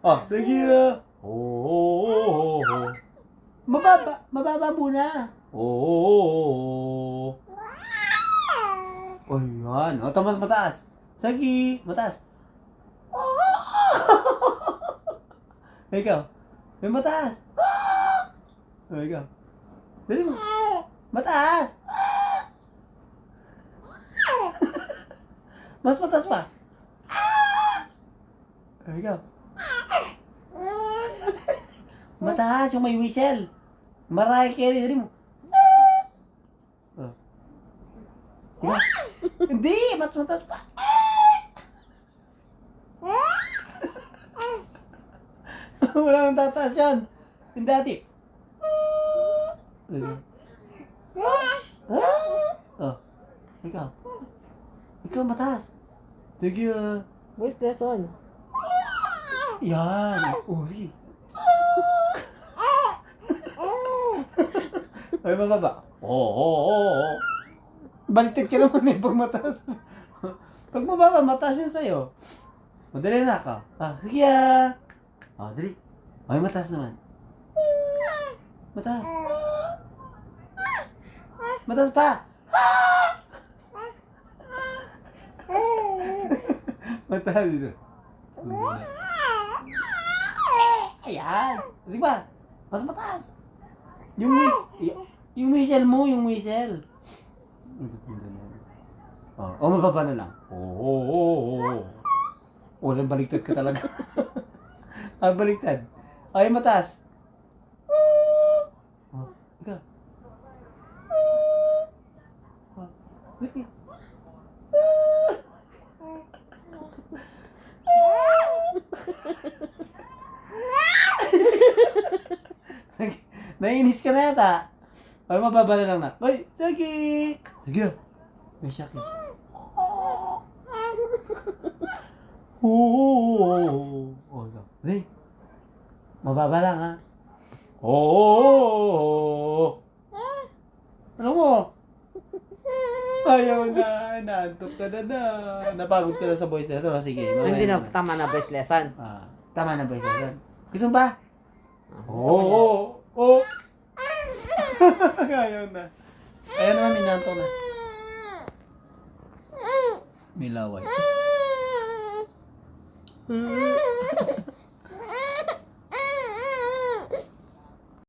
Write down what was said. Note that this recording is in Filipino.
Oh, sige. Oh. Mababa muna. Oh. Oh, yan. O, tamas mataas. Sige, mataas. Ikaw. May mataas. O, ikaw. Dali mo. Mataas. Mas mataas pa. O, ikaw. Mataas, yung may whistle. Mariah Carey, dali mo. Oh. Diba? Hindi, mas mataas pa. Wala nang tataas yan. Yung dati. Oh, ikaw. Ikaw mataas. Sige. Voice lesson. Yan. Oh, sige. Ay, mababa. Oo. Baliktad ka naman eh, pag mataas. Pag mababa, mataas yun sa'yo. Madali na ka. Sige dali. Ay, mataas naman. Mataas. Mataas pa. Mataas dito. Ayan. Sige ba? Mas mataas. Yung whistle mo, yung whistle. Mababa na lang. Baliktad ka talaga. Baliktad. Ay, mataas. Ikaw. Laki. Naiinis ka na yata. Ay, mababa na lang na. Ay, sige. Sige. May shaki. Ikaw. Hey. Mababa lang ha. Ano mo? Ayaw na. Naantok ka na. Napagod ka na sa voice lesson. Sige. Hindi na, tama na voice lesson. Tama na voice lesson. Gusto mo ba? Ayaw na. Ayaw naman, minantok na. May laway.